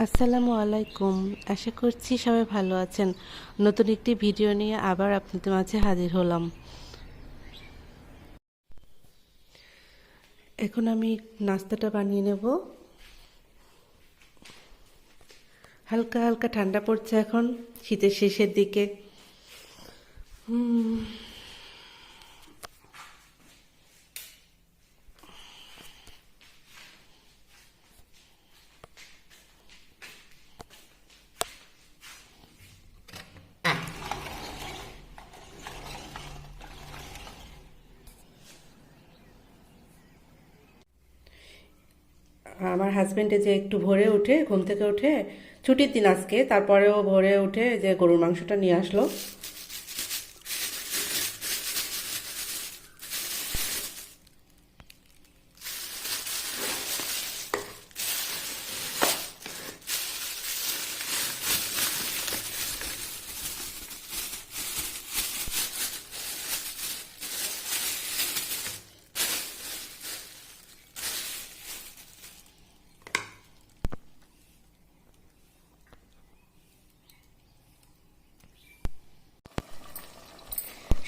আসসালামু আলাইকুম। আশা করছি সবাই ভালো আছেন। নতুন একটি ভিডিও নিয়ে আবার আপনাদের মাঝে হাজির হলাম। এখন আমি নাস্তাটা বানিয়ে নেব। হালকা হালকা ঠান্ডা পড়ছে এখন, শীতের শেষের দিকে। আমার হাজবেন্ডে যে একটু ভোরে উঠে ঘুম থেকে উঠে, ছুটির দিন আজকে, তারপরেও ভোরে উঠে যে গরুর মাংসটা নিয়ে আসলো।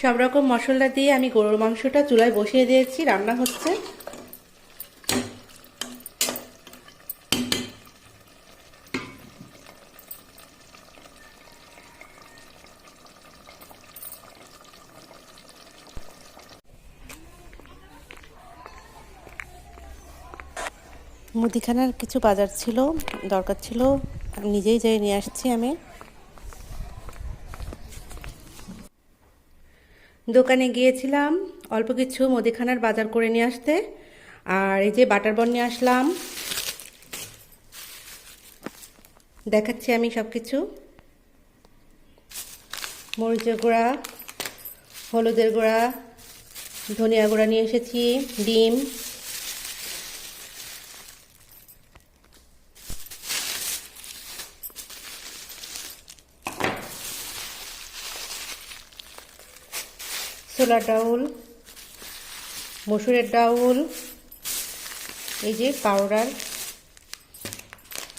সব রকম মশলা দিয়ে আমি গরুর মাংসটা চুলায় বসিয়ে দিয়েছি, রান্না হচ্ছে। মুদিখানার কিছু বাজার ছিল, দরকার ছিল, নিজেই যাই নিয়ে আসছি আমি। দোকানে গিয়েছিলাম অল্প কিছু মুদিখানার বাজার করে নিয়ে আসতে। আর এই যে বাটার বন নিয়ে আসলাম, দেখাচ্ছি আমি সব কিছু। মরিচের গুঁড়া, হলুদের গুঁড়া, ধনিয়া গুঁড়া নিয়ে এসেছি, ডিম, ছোলার ডাউল, মসুরের ডাউল, এই যে পাউডার,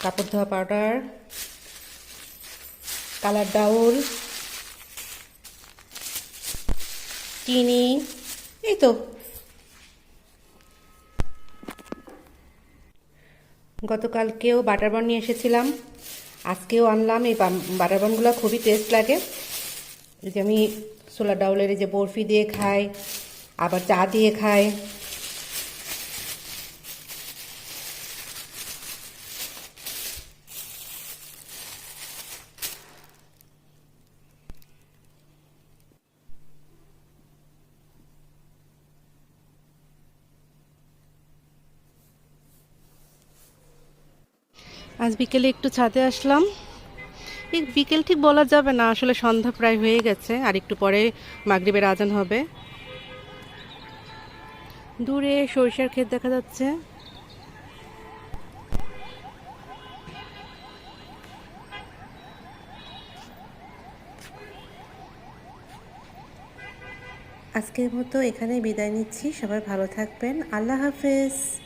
কাপড় ধোয়া পাউডার, কালার ডাউল, চিনি, এই তো। গতকালকেও বাটার বন নিয়ে এসেছিলাম, আজকেও আনলাম। এই বাটার বনগুলো খুবই টেস্ট লাগে। এই যে আমি ছোলার ডাউলের এই যে বরফি দিয়ে খাই, আবার চা দিয়ে খাই। আজ বিকেলে একটু ছাদে আসলাম। এই বিকেল ঠিক বলা যাবে না, আসলে সন্ধ্যা প্রায় হয়ে গেছে, আর একটু পরে মাগরিবের আজান হবে। দূরে সরিষার ক্ষেত দেখা যাচ্ছে। আজকের মতো এখানে বিদায় নিচ্ছি। সবাই ভালো থাকবেন। আল্লাহ হাফেজ।